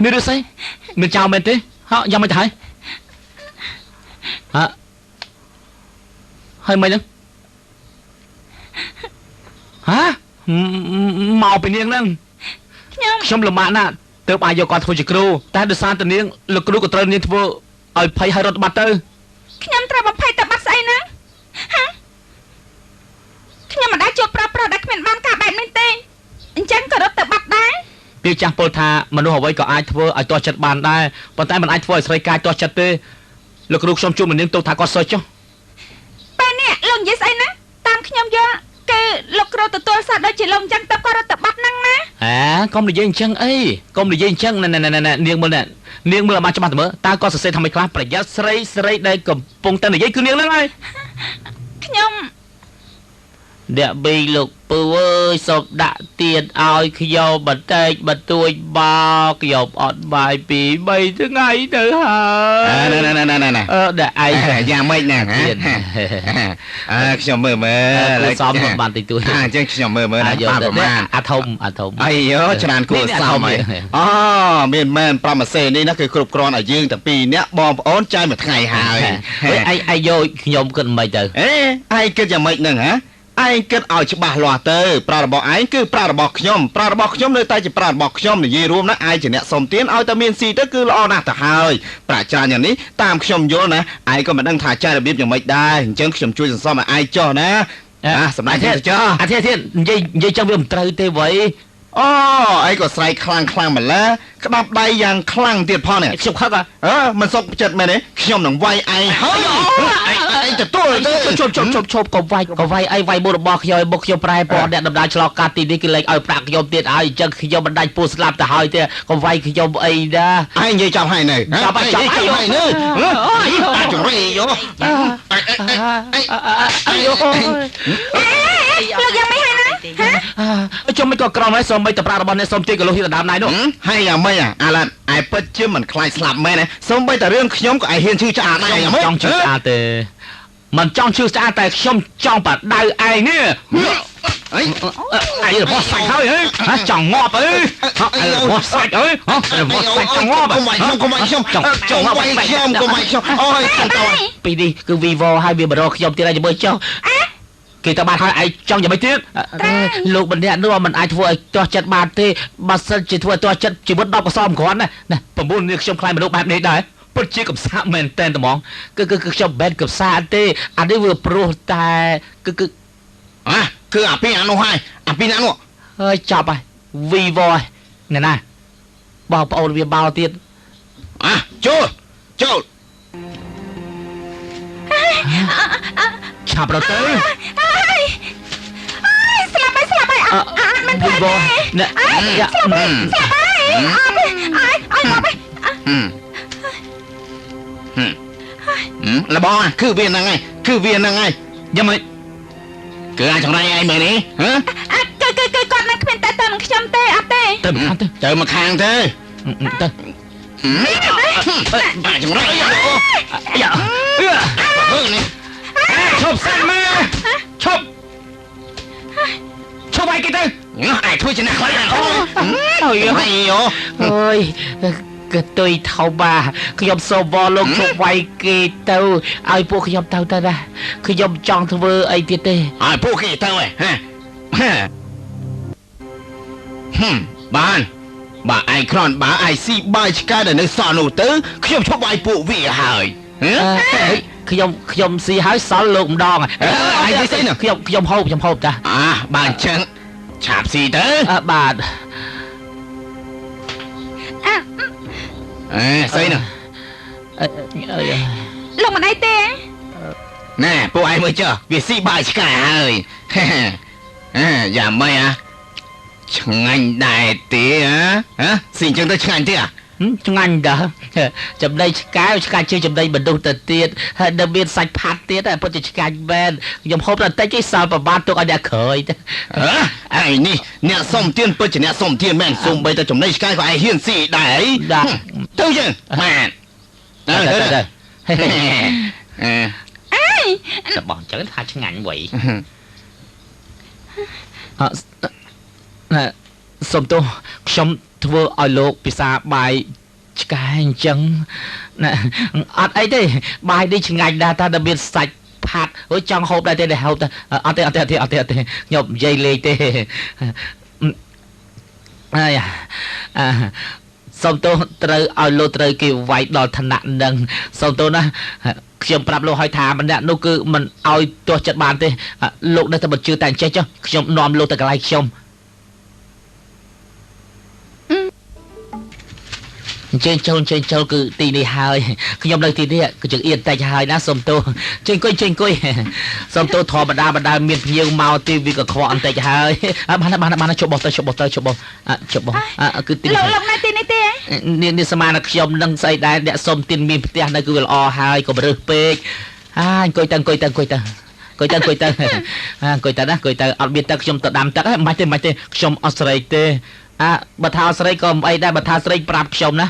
មានឬស្អីមានចោលមែនទេហ៎យ៉ាងមិនទៅហើយហ៎ហើយមិនហ្នឹងហ៎មកពីនាងហ្នឹងខ្ញុំលំបាកណាស់ទើបអាចយកគាត់ធ្វើជាគ្រូតែដោយសារតែនាងលោកគ្រូក៏ត្រូវនាងធ្វើឲ្យភ័យឲ្យរត់បាត់ទៅខ្ញុំត្រូវបំភ័យទៅបាត់ស្អីហ្នឹងហាខ្ញុំមិនដែលជួបប្រាប់ដែលគ្មានបានការបែបនេះទេអញ្ចឹងក៏រត់ទៅបាត់ដែរពាក្យចាស់ពោលថាមនុស្សអ្វីក៏អាចធ្វើឲ្យទាស់ចិត្តបានដែរប៉ុន្តែមិនអាចធ្វើឲ្យស្រីកាយទាស់ចិត្តទេលោកគ្រូខ្ញុំជួបនាងទៅថាគាត់សើចចុះពេលនេះលោកនិយាយស្អីណាតាមខ្ញុំយល់គឺលោកគ្រូទទួលសារដូចជាលោកអញ្ចឹងទៅគាត់រត់ទៅបាត់ហ្នឹងណាកុំនិយាយអញ្ចឹងអីកុំនិយាយអញ្ចឹងណែនាងមើលនាងមើលឲ្យបានច្បាស់ទៅមើលតើគាត់សរសេរថាម៉េចខ្លះប្រយ័ត្នស្រីដែលកំពុងតែនិយាយគឺនាងហ្នឹងហើយខ្ញុំអ្នកប៊ីលោកពូអើយសូមដាក់ទៀតឲ្យខ្ញុំបន្តិចបន្តួចមកខ្ញុំអត់បាយពី3ថ្ងៃទៅហើយណែដាក់ឯងយ៉ាងម៉េចណាខ្ញុំមើលសំបានតិចតួចអញ្ចឹងខ្ញុំមើលណាបានប្រមាណអាធំអាយ៉ូច្រើនគួរសមហើយអូមានមែនប្រមាសេនេះណាគឺគ្រប់គ្រាន់ឲ្យយើងតែពីរនាក់បងប្អូនចាយមួយថ្ងៃហើយឯងយកខ្ញុំគិតមិនទៅឯងគិតយ៉ាងម៉េចហ្នឹងហ៎ឯងគិតឲ្យច្បាស់លាស់ទៅប្រារបស់ឯងគឺប្រារបស់ខ្ញុំប្រារបស់ខ្ញុំនៅតែជាប្រារបស់ខ្ញុំនិយាយរួមណាឯងជាអ្នកសុំទានឲ្យតែមានស៊ីទៅគឺល្អណាស់ទៅហើយប្រាច្រើនយ៉ាងនេះតាមខ្ញុំយល់ណាឯងក៏មិនដឹងថាចាយរបៀបយ៉ាងម៉េចដែរអញ្ចឹងខ្ញុំជួយសន្សំឲ្យឯងចុះណាសម្រាប់ទៅចុះអាធិនិយាយចឹងវាមិនត្រូវទេវ៉ៃអូឯងក៏ស្រែកខ្លាំងម្ល៉េះក្តាប់ដៃយ៉ាងខ្លាំងទៀតផងនេះខ្ញុំខឹកមិនសុខចិត្តមែនទេខ្ញុំនឹងវាយឯងហើយឯងទទួលទៅជប់កុំវាយឯងវាយមុខរបស់ខ្ញុំឲ្យមុខខ្ញុំប្រែពណ៌អ្នកដំណើរឆ្លងកាត់ទីនេះគឺលេខឲ្យប្រាក់ខ្ញុំទៀតហើយអញ្ចឹងខ្ញុំមិនដាច់ពោះស្លាប់ទៅហើយទេកុំវាយខ្ញុំអីដែរឯងនិយាយចាប់ឲ្យនៅចាប់ឲ្យនៅអាចរេយោលោកយ៉ាងម៉េចហើយណាខ្ញុំមិនក៏ក្រំហើយសូមមិនតប្រារបស់អ្នកសូមទីកលោះទីដើមណៃនោះហើយយ៉ាងម៉េចអាឡានឯពិតជាមិនខ្លាចស្លាប់មែនទេសូមបីតែរឿងខ្ញុំក៏ឯហ៊ានឈឺឆ្អាតដែរយ៉ាងម៉េចចង់ឈឺឆ្អាតទេមិនចង់ឈឺឆ្អាតតែខ្ញុំចង់បដៅឯងនេះឯងរបស់សាច់ហើយចង់ងាប់អើរបស់សាច់អើរបស់សាច់ចង់ងាប់កុំវាយខ្ញុំចង់វាយខ្ញុំអូយតើពីនេះគឺ Vivo ហើយវាបរោខ្ញុំទៀតហើយមើលចុះគេទៅបានហើយឯងចង់យ៉ាងម៉េចទៀតលោកម្នាក់នោះមិនអាចធ្វើឲ្យទាស់ចិត្តបានទេបើសិនជាធ្វើឲ្យទាស់ចិត្តជីវិត10កសោមគ្រាន់ណា9នេះខ្ញុំខ្លាចមនុស្សបែបនេះដែរពិតជាកំសាកមែនតែនត្មងគឺខ្ញុំមិនកំសាកទេអានេះវាព្រោះតែគឺអាពីអានោះហើយអាពីណានោះហើយចាប់ហើយ Vivo ណែណាបងប្អូនវាបោទៀតចូលឆាប់រត់ទៅស្លាប់ហើយមិនធ្វើទេស្លាប់ហើយលបងគឺវាហ្នឹងហើយយ៉ាងម៉េចគឺអាចចង្រៃឯងមើលនេះគឺគាត់នឹងគ្មានតែទៅនឹងខ្ញុំទេអត់ទេទៅមកខាងទៅអាចចង្រៃឈប់សិនមើលឈប់ឲ្យគេទៅឯងធ្វើជាអ្នកខ្លាំងអើយក៏ទុយថោបាខ្ញុំសូមវល់លោកជប់វាយគេទៅឲ្យពួកខ្ញុំទៅណាខ្ញុំចង់ធ្វើអីទៀតទេឲ្យពួកគេទៅបានបើឯងគ្រាន់បើឯងស៊ីបាយឆ្កែដែលនៅសល់នោះទៅខ្ញុំឈប់វាយពួកវាហើយខ្ញុំស៊ីហើយសល់លោកម្ដងឯងស៊ីណាខ្ញុំហូបតាបានអញ្ចឹងឆាប់ស៊ីទៅបាទស្អីណាលោកមិនអីទេណែពួកឯងមើលចុះវាស៊ីបាយឆ្កែហើយយ៉ាងម៉េចឆ្ងាញ់ដែរទេស៊ីអញ្ចឹងទៅឆ្ងាញ់ទេឆ្ងាញ់ដែរចំណីឆ្កែជាចំណីមនុស្សទៅទៀតហើយនៅមានសាច់ផាត់ទៀតតែពិតជាឆ្ងាញ់មែនខ្ញុំហូបតែតិចឯងសល់ប្រមាណទុកឲ្យអ្នកក្រោយទៅឯងនេះអ្នកសុំទានពិតជាអ្នកសុំទានមែនសូម្បីតែចំណីឆ្កែក៏ឯងហ៊ានស៊ីដែរទៅយើងបានទៅបងអញ្ចឹងថាឆ្ងាញ់វៃ សុំទោសខ្ញុំធ្វើឲ្យលោកពិសាបាយឆ្កែអញ្ចឹងណាអត់អីទេបាយនេះឆ្ងាញ់ណាស់តែមានសាច់ផាត់អូចង់ហូបដែរទេហូបតែអត់ទេខ្ញុំនិយាយលេងទេអាយ៉ាសុំទោសត្រូវឲ្យលោកត្រូវគេវាយដល់ឋានៈនឹងសុំទោសណាខ្ញុំប្រាប់លោកឲ្យថាម្នាក់នោះគឺមិនឲ្យទាស់ចិត្តបានទេលោកនៅតែមិនជឿតែអញ្ចេះចុះខ្ញុំនាំលោកទៅកន្លែងខ្ញុំអញ្ចឹងចូលគឺទីនេះហើយខ្ញុំនៅទីនេះគឺជើងអៀនតិចហើយណាសុំទោសចេញអង្គុយសុំទោសធម្មតាបណ្ដាមានភ្ញៀវមកទីវាក៏ខ្វក់បន្តិចហើយបានជប់បោះគឺទីនេះលោកនៅទីនេះទេនេះសមានខ្ញុំនឹងស្អីដែរអ្នកសុំទានមានផ្ទះនៅគឺវាល្អហើយកុំរើសពេកអង្គុយទៅអង្គុយទៅអត់មានទឹកខ្ញុំទៅដាំទឹកហ្នឹងមិនទេខ្ញុំអត់ស្រីទេបើថាស្រីក៏មិនអីដែរបើថាស្រីប្រាប់ខ្ញុំណា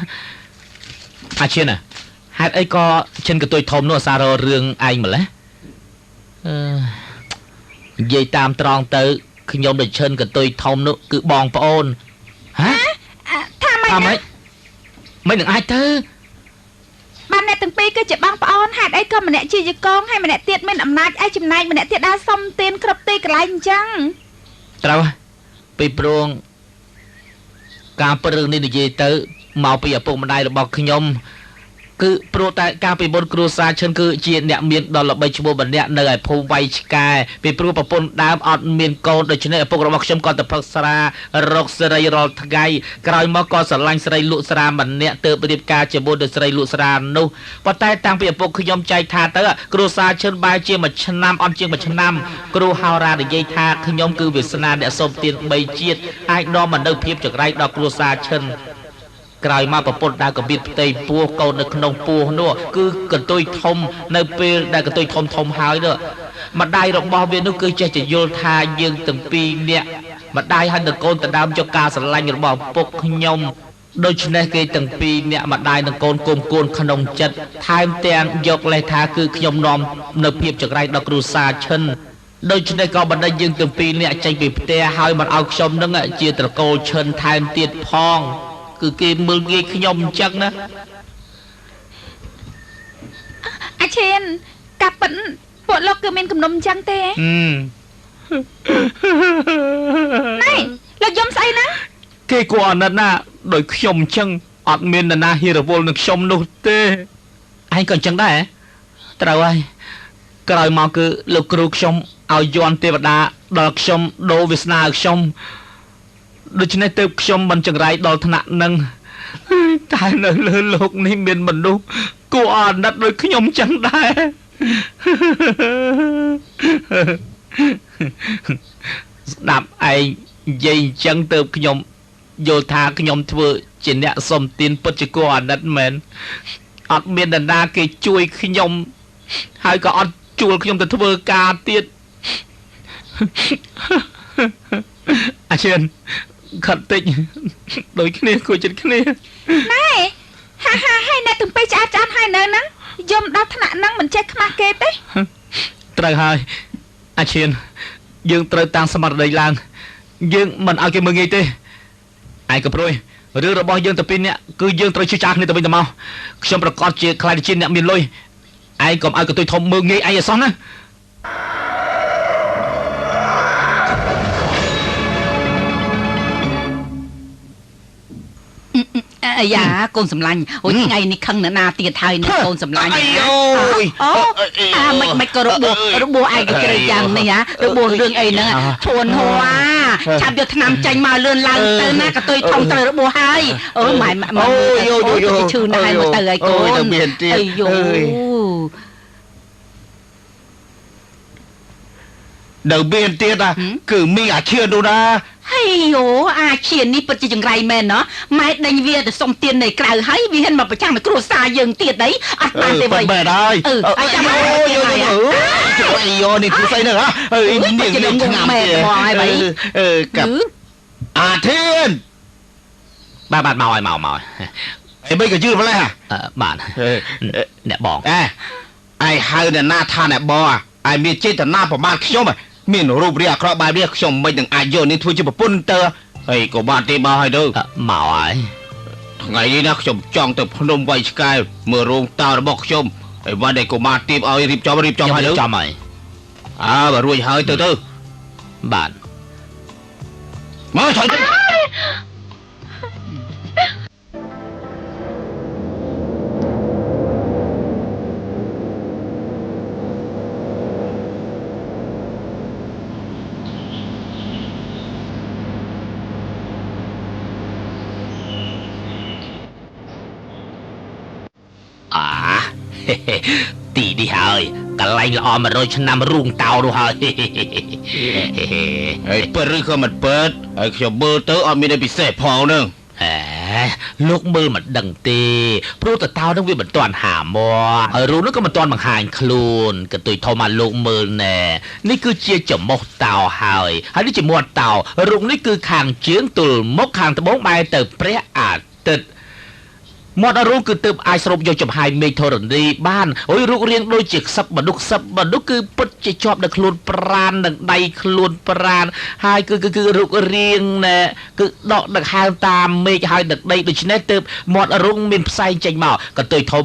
ឈិនហេតុអីក៏ឈិនកតុយធំនោះអាសាររឿងឯងម្លេះនិយាយតាមត្រង់ទៅខ្ញុំដូចឈិនកតុយធំនោះគឺបងប្អូនថាម៉េចមិននឹងអាចទៅបានអ្នកទាំងពីរគឺជាបងប្អូនហេតុអីក៏ម្នាក់ជាយកងហើយម្នាក់ទៀតមានអំណាចឯចំណែកម្នាក់ទៀតដើរសុំទានគ្រប់ទីកន្លែងអញ្ចឹងត្រូវពីព្រោះការព្រឹងនេះនិយាយទៅមកពីឪពុកម្ដាយរបស់ខ្ញុំគឺព្រោះតែការពីមុនគ្រួសារឈិនគឺជាអ្នកមានដល់ល្បីឈ្មោះម្នាក់នៅឯភូមិវៃឆ្កែពីព្រោះប្រពន្ធដើមអត់មានកូនដូច្នេះឪពុករបស់ខ្ញុំក៏ទៅផឹកស្រារកស្រីរាល់ថ្ងៃក្រោយមកក៏ស្រឡាញ់ស្រីលក់ស្រាម្នាក់ទើបរៀបការជាមួយនឹងស្រីលក់ស្រានោះប៉ុន្តែតាំងពីឪពុកខ្ញុំចែកថាទៅគ្រួសារឈិនបែរជាមួយឆ្នាំអត់ជាងមួយឆ្នាំគ្រូហោរានិយាយថាខ្ញុំគឺវាសនាអ្នកសុំទាន3ជាតិអាចនាំមកនៅភាពចង្រៃដល់គ្រួសារឈិនក្រោយមកប្រពន្ធដើរកបៀតផ្ទៃពោះកូននៅក្នុងពោះនោះគឺកន្ទុយធំនៅពេលដែលកន្ទុយធំហើយនោះម្ដាយរបស់វានោះគឺចេះតែយល់ថាយើងទាំងពីរនាក់ម្ដាយហើយនឹងកូនដណ្ដើមយកការស្រឡាញ់របស់ពុកខ្ញុំដូច្នេះគេទាំងពីរនាក់ម្ដាយនិងកូនគុំគួនក្នុងចិត្តថែមទាំងយកលេសថាគឺខ្ញុំនាំនៅភាពចង្រៃដល់គ្រួសារឈិនដូច្នេះក៏បណ្ដេញយើងទាំងពីរនាក់ចេញពីផ្ទះហើយមិនឲ្យខ្ញុំនឹងជាត្រកូលឈិនថែមទៀតផងគឺគេមើលងាយខ្ញុំអញ្ចឹងណាអាឈិនកាប់ប៉ិនពួកលោកគឺមានគំនុំអញ្ចឹងទេណែលោកយំស្អីណាគេគួរអាណិតណាដោយខ្ញុំអញ្ចឹងអត់មាននរណាហ៊ានរវល់នឹងខ្ញុំនោះទេឯងក៏អញ្ចឹងដែរត្រូវហើយក្រោយមកគឺលោកគ្រូខ្ញុំឲ្យយន់ទេវតាដល់ខ្ញុំដូរវាសនាឲ្យខ្ញុំដូច្នេះទើបខ្ញុំមិនចង្រៃដល់ថ្នាក់នឹងតែនៅលើលោកនេះមានមនុស្សគួរអាណិតដូចខ្ញុំចឹងដែរស្ដាប់ឯងនិយាយអញ្ចឹងទើបខ្ញុំយល់ថាខ្ញុំធ្វើជាអ្នកសុំទានពិតជាគួរអាណិតមែនអត់មាននរណាគេជួយខ្ញុំហើយក៏អត់ជួលខ្ញុំទៅធ្វើការទៀតអាឈិនខិតតិចដូចគ្នាគួរចិត្តគ្នាណែហើយអ្នកទាំងពីរឆ្អាតហើយនៅហ្នឹងយំដល់ថ្នាក់ហ្នឹងមិនចេះខ្មាស់គេទេត្រូវហើយអាឈិនយើងត្រូវតាំងស្មារតីឡើងយើងមិនឲ្យគេមើលងាយទេឯងក៏ព្រួយរឿងរបស់យើងទៅពីរនាក់គឺយើងត្រូវជឿចាស់គ្នាទៅវិញទៅមកខ្ញុំប្រកាសជាខ្លាចជាអ្នកមានលុយឯងកុំឲ្យកន្ទុយធំមើលងាយឯងអីសោះណាអាយ៉ាកូនសម្លាញ់អូយថ្ងៃនេះខឹងណាទៀតហើយណាកូនសម្លាញ់អាយអូមិនក៏របួសឯងក៏ជ្រៅយ៉ាងនេះហ៎របួសរឿងអីហ្នឹងឈួនហួរឆាប់យកថ្នាំចាញ់មកលឿនឡើងទៅណាកតុយធំត្រូវរបួសហើយអូម៉ែអូយឈឺណាស់មកទៅឲ្យកូនអាយនៅមានទៀតគឺមីអាឈឿននោះណាហេយោអាឈៀននេះពិតជាចង្រៃមែនណោះម៉ែដេញវាទៅសុំទាននៅក្រៅហើយវាហ៊ានមកប្រចាំនៅគ្រួសារយើងទៀតអីអត់បានទេវ៉ៃមែនហើយអាចាំអូយនេះគឺស្អីហ្នឹងហ៎នេះឆ្នាំទៀតកាប់អាធានបាទមកហើយមកអីមិនក៏យឺតម្លេះបាទអ្នកបងឯហៅអ្នកណាថាអ្នកបងឯមានចេតនាប្រមាថខ្ញុំមានរូបរាងអាក្រក់បែបនេះខ្ញុំមិននឹងអាចយកនេះធ្វើជាប្រពន្ធទៅ ហើយក៏បានទេមកហើយទៅ មកហើយ ថ្ងៃនេះណាខ្ញុំចង់ទៅភ្នំវៃឆ្កែមើលរោងតោរបស់ខ្ញុំហើយបានតែក៏បានទៀបឲ្យរៀបចំហើយទៅ ចំហើយ បើរួចហើយទៅ បាទ មកឆយទៅ ទីនេះហើយកន្លែងល្អ100ឆ្នាំរូងតោនោះហើយ ហើយពិតឬក៏មិនពិតហើយខ្ញុំមើលទៅអត់មានអីពិសេសផងហ្នឹង លោកមើលមិនដឹងទេព្រោះតតោនឹងវាមិនទាន់ហាមកហើយរូងនោះក៏មិនទាន់បង្ហាញខ្លួនកន្ទុយធំមកលោកមើលណែនេះគឺជាចំមុះតោហើយនេះជាមាត់តោរូងនេះគឺខាងជើងទល់មុខខាងត្បូងបែរទៅព្រះអាទិត្យ មាត់រូងគឺទើបអាចស្រូបយកចំហាយមេឃធរណីបានអូយរូបរាងដូចជាខ្សឹបមនុស្សគឺពិតជាជាប់នៅខ្លួនប្រាននឹងដៃខ្លួនប្រានហើយគឺរូបរាងណែគឺដកដឹកហើរតាមមេឃហើយដឹកដីដូច្នេះទើបមាត់រូងមានផ្សែងចេញមកកន្ទុយធំ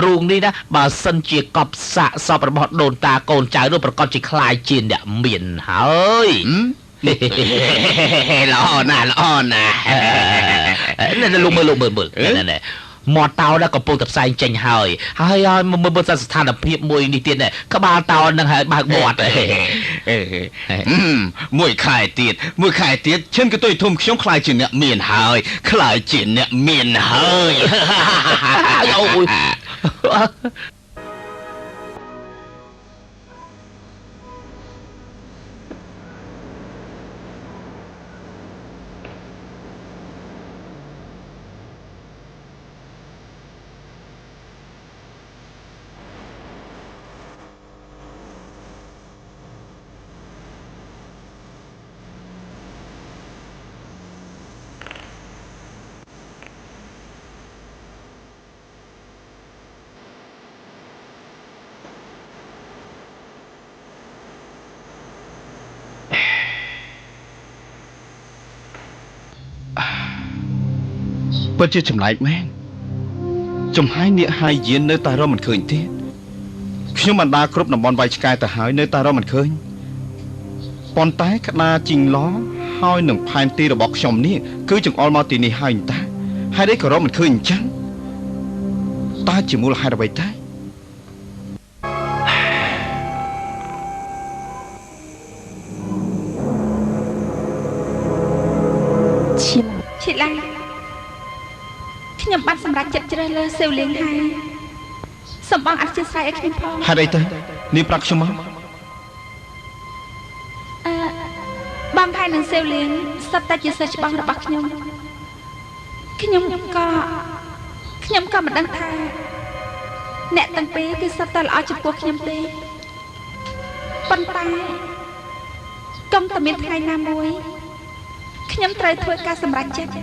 រូងនេះណាបើសិនជាកប់សាកសពរបស់ដូនតាកូនចៅនោះប្រកាសជាខ្លាយជាអ្នកមានហើយ ល្អណាស់លោកមើលណែ មាត់តោដែលកំពុងតែផ្សែងចេញហើយមើលស្ថានភាពមួយនេះទៀតក្បាលតោនឹងហើយបើកមាត់ មួយខែទៀតឈិនកន្ទុយធំខ្ញុំខ្លាយជាអ្នកមានហើយ អូយ ពិតជាចម្លែកមែនចំហាយនាគហើយយាននៅតែរកមិនឃើញទៀតខ្ញុំបានដើរគ្រប់តំបន់វាយឆ្កែទៅហើយនៅតែរកមិនឃើញប៉ុន្តែក្តារជីងឡហើយនឹងផែនទីរបស់ខ្ញុំនេះគឺចង្អុលមកទីនេះហើយតាហើយនេះក៏រកមិនឃើញអញ្ចឹងតើជាមូលហេតុអ្វីតែ ឈិតឡើងខ្ញុំបានសម្រេចចិត្តជ្រើសរើសសេវលៀងហើយសូមបងអធិស្ឋានឲ្យខ្ញុំផង ហេតុអីទៅនេះប្រាប់ខ្ញុំមក បងថៃនឹងសេវលៀងសុទ្ធតែជាសិស្សច្បងរបស់ខ្ញុំក៏មិនដឹងថាអ្នកទាំងពីរគឺសុទ្ធតែល្អចំពោះខ្ញុំទេប៉ុន្តែកុំតែមានថ្ងៃណាមួយខ្ញុំត្រូវធ្វើការសម្រេចចិត្ត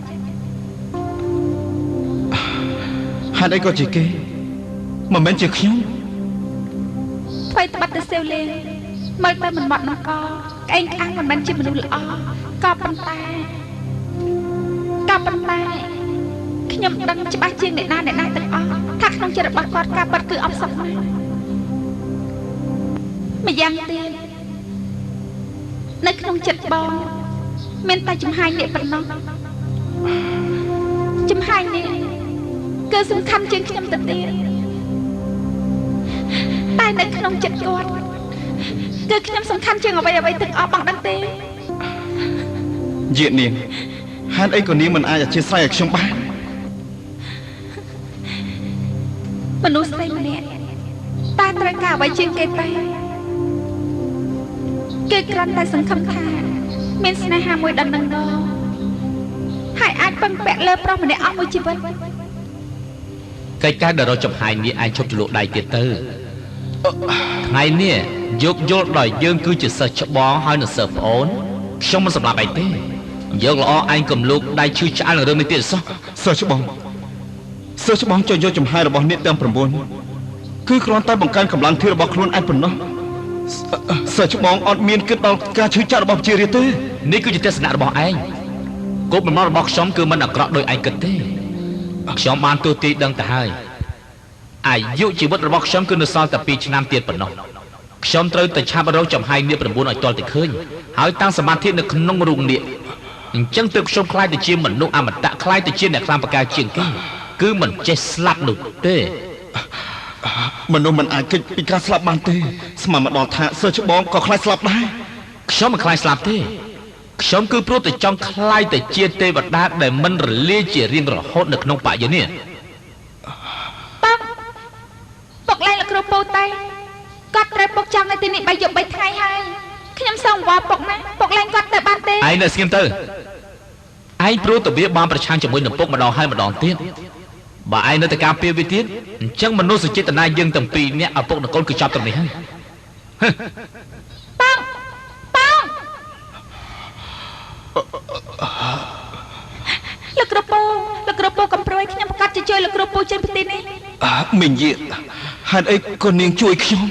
ហេតុអីក៏ជាគេមិនមែនជាខ្ញុំ ថ្មីត្បិតតែសេវលេងមើលទៅមិនមកនឹងកក្អេងក្អាងមិនមែនជាមនុស្សល្អក៏ប៉ុន្តែខ្ញុំដឹងច្បាស់ជាងអ្នកណាទាំងអស់ថាក្នុងចិត្តរបស់គាត់ការពិតគឺអបសុខណាស់ម្យ៉ាងទៀតនៅក្នុងចិត្តបងមានតែចំហាយនេះប៉ុណ្ណោះចំហាយនេះគឺសំខាន់ជាងខ្ញុំទៅទៀតតែនៅក្នុងចិត្តគាត់គឺខ្ញុំសំខាន់ជាងអ្វីទាំងអស់បងដឹងទេយាកនាងហេតុអីក៏នាងមិនអាចអធិស្ឋានឲ្យខ្ញុំបាន មនុស្សស្រីម្នាក់តែត្រូវការអ្វីជាងគេទៅគេគ្រាន់តែសង្ឃឹមថាមានស្នេហាមួយដល់នឹងដងហើយអាចពឹងពាក់លើប្រុសម្នាក់អស់មួយជីវិត កិច្ចការដែលរកចំហាយនេះឯងឈប់ចលក់ដៃទៀតទៅថ្ងៃនេះយកយល់ដល់យើងគឺជាសិស្សច្បងហើយនឹងសិស្សប្អូនខ្ញុំមិនសម្លាប់ឯងទេយកល្អឯងកំលូកដៃឈឺឆ្អែលនឹងរឿងនេះទៀតសោះ សិស្សច្បងចុះយកចំហាយរបស់អ្នកទាំង9គឺគ្រាន់តែបង្កើនកម្លាំងធៀបរបស់ខ្លួនឯងប៉ុណ្ណោះសិស្សច្បងអត់មានគិតដល់ការឈឺចាប់របស់ប្រជារាស្ត្រទេ នេះគឺជាទស្សនៈរបស់ឯង គោលបំណងរបស់ខ្ញុំគឺមិនអាក្រក់ដោយឯងគិតទេខ្ញុំបានទូទីដឹងទៅហើយអាយុជីវិតរបស់ខ្ញុំគឺនៅសល់តែ2ឆ្នាំទៀតប៉ុណ្ណោះខ្ញុំត្រូវតែឆាប់រកចំហាយនាគ9ឲ្យទាល់តែឃើញហើយតាំងសមាធិនៅក្នុងរូងនាគអញ្ចឹងទើបខ្ញុំខ្លាចទៅជាមនុស្សអមតៈខ្លាចទៅជាអ្នកខ្លាំងបកាជាងគេគឺមិនចេះស្លាប់នោះទេមនុស្សមិនអាចគេចពីការស្លាប់បានទេស្មានមកដល់ថាសើច្បងក៏ខ្លាចស្លាប់ដែរខ្ញុំមិនខ្លាចស្លាប់ទេខ្ញុំគឺព្រោះតែចង់ខ្លាចទៅជាទេវតាដែលមិនរលាយជារៀងរហូតនៅក្នុងបរិយានេះពុកឡើងលោកគ្រូពូតែគាត់ត្រូវពុកចង់នៅទីនេះ3យប់3ថ្ងៃហើយខ្ញុំសូមអង្វរពុកណាពុកឡើងគាត់ទៅបានទេឯងនៅស្ងៀមទៅឯងព្រោះតែវាបានប្រឆាំងជាមួយនឹងពុកម្ដងហើយម្ដងទៀតបើឯងនៅតែការពារវាទៀតអញ្ចឹងមនុស្សចេតនាយើងទាំងពីរនាក់ឪពុកនិងកូនគឺចាប់ត្រឹមនេះហើយលោកគ្រូពូកំព្រួយខ្ញុំប្រកាសជាជួយលោកគ្រូពូចេញពីទីនេះមីងយាហេតុអីក៏នាងជួយខ្ញុំ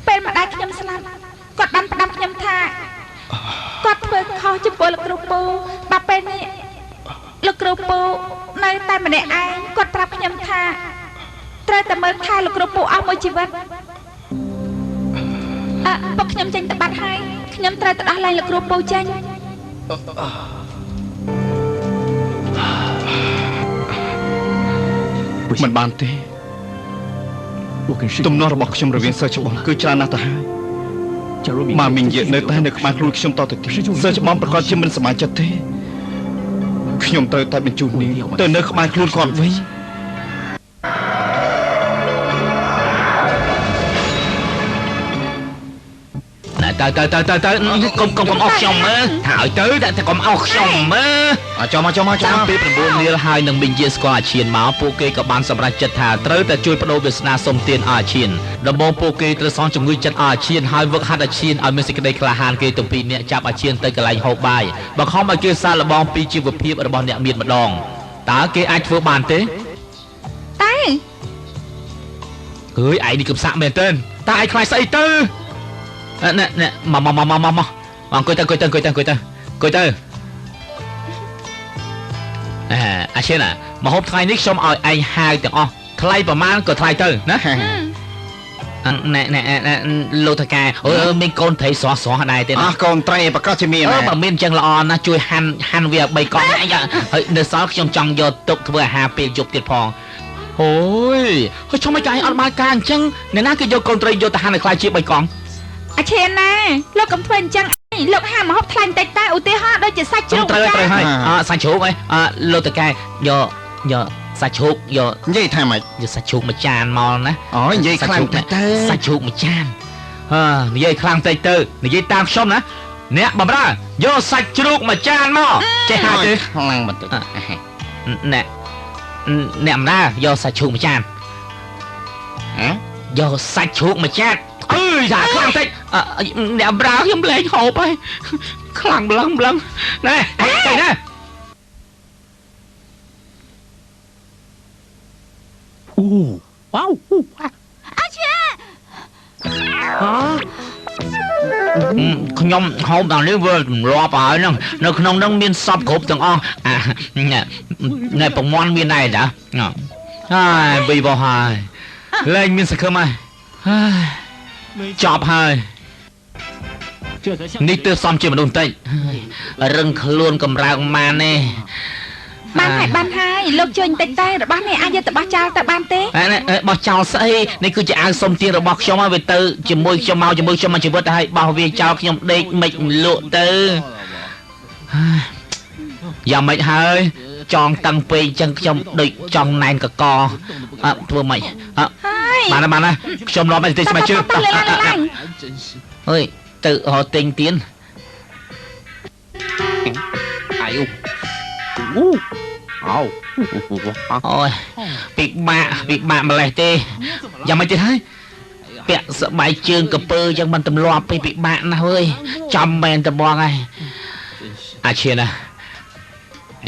ពេលម្ដាយខ្ញុំស្លាប់គាត់បានផ្ដាំខ្ញុំថាគាត់ធ្វើខុសចំពោះលោកគ្រូពូបាទពេលនេះលោកគ្រូពូនៅតែម្នាក់ឯងគាត់ប្រាប់ខ្ញុំថាត្រូវតែមើលថែលោកគ្រូពូអស់មួយជីវិតពុកខ្ញុំចេញទៅបាត់ហើយខ្ញុំត្រូវទៅដោះលែងលោកគ្រូពូចេញមិនបានទេទំនាស់របស់ខ្ញុំរវាងសើច្បងគឺច្រើនណាស់ទៅហើយមកមីងយានៅតែនៅក្បែរខ្លួនខ្ញុំតទៅទៀតសើច្បងប្រកាសជាមិនសប្បាយចិត្តទេខ្ញុំត្រូវតែបញ្ជូននាងទៅនៅក្បែរខ្លួនគាត់វិញទៅកុំអោសខ្ញុំមើលថាឲ្យទៅតែកុំអោសខ្ញុំមើលចាំពី9នាលហើយនឹងមីងយាស្គាល់អាឈានមកពួកគេក៏បានសម្រេចចិត្តថាត្រូវតែជួយបដូរវាសនាសុំទានអាឈានដំបូងពួកគេត្រូវសងជំងឺចិត្តអាឈានហើយវឹកហាត់អាឈានឲ្យមានសេចក្តីក្លាហានគេទាំងពីរនាក់ចាប់អាឈានទៅកន្លែងហូបបាយបង្ខំឲ្យគេសាកល្បងពីជីវភាពរបស់អ្នកមានម្ដងតើគេអាចធ្វើបានទេតែអើយឯងនេះកំសាក់មែនទេតើឯងខ្លាចស្អីទៅណែមកអង្គុយទៅអាឈិនមកហូបថ្ងៃនេះខ្ញុំឲ្យឯងហាយទាំងអស់ថ្លៃប្រមាណក៏ថ្លៃទៅណាណែលោកតកែមានកូនត្រីស្រស់ដែរទេណាកូនត្រីប្រកាសជាមានបើមានអញ្ចឹងល្អណាស់ជួយហាន់វា3កង់ហើយនៅសល់ខ្ញុំចង់យកទុកធ្វើអាហារពេលយប់ទៀតផងអូយហើយខ្ញុំមិនកាយអត់បានការអញ្ចឹងអ្នកណាគេយកកូនត្រីយកទៅហាន់ឲ្យខ្លាយជា3កង់អាឈានណាលោកកុំធ្វើអញ្ចឹងលោកហាមហូបថ្លៃបន្តិចតែឧទាហរណ៍ដូចជាសាច់ជ្រូកត្រូវហើយសាច់ជ្រូកលោកតកែយកសាច់ជ្រូកយកនិយាយថាម៉េចយកសាច់ជ្រូកមួយចានមកណាអូនិយាយខ្លាំងទៅសាច់ជ្រូកមួយចាននិយាយខ្លាំងទៅនិយាយតាមខ្ញុំណាអ្នកបំរើយកសាច់ជ្រូកមួយចានមកចេះហើយទេខ្លាំងបន្តិចអ្នកម្ដាយកសាច់ជ្រូកមួយចានយកសាច់ជ្រូកមួយចានអើយយ៉ាខ្លាំងតិចអ្នកប្រាខ្ញុំលែងហូបហើយខ្លាំងម្លឹងណែទៅណាវ៉ាវអាឈាខ្ញុំហូបដល់នេះវារំលាប់ហើយហ្នឹងនៅក្នុងហ្នឹងមានសពគ្រប់ទាំងអស់ណែប្រមាន់មានដែរតាហើយបីបោះហើយលែងមានសង្ឃឹមហើយចប់ហើយនេះទើបសំជាមនុស្សបន្តិចរឹងខ្លួនកម្រើកម៉ានទេបានហើយលោកជួយបន្តិចតែរបស់នេះអាចយកទៅបោះចោលទៅបានទេបោះចោលស្អីនេះគឺជាអាវសុំទានរបស់ខ្ញុំហើយវាទៅជាមួយខ្ញុំមកជាមួយខ្ញុំមកជីវិតហើយបោះវាចោលខ្ញុំដេកមិនលក់ទៅយ៉ាងម៉េចហើយចងតាំងពេកអញ្ចឹងខ្ញុំដូចចង់ណែនកកធ្វើម៉េចបានណាខ្ញុំនាំទៅស្មាជើអើយទៅរកទិញទៀនអាយអូយពិបាកម្លេះទេយ៉ាងម៉េចទៀតហើយពាក់ស្បែកជើងកពើអញ្ចឹងមិនទម្លាប់ពីពិបាកណាស់អើយចំមែនតបងហើយអាឈានណា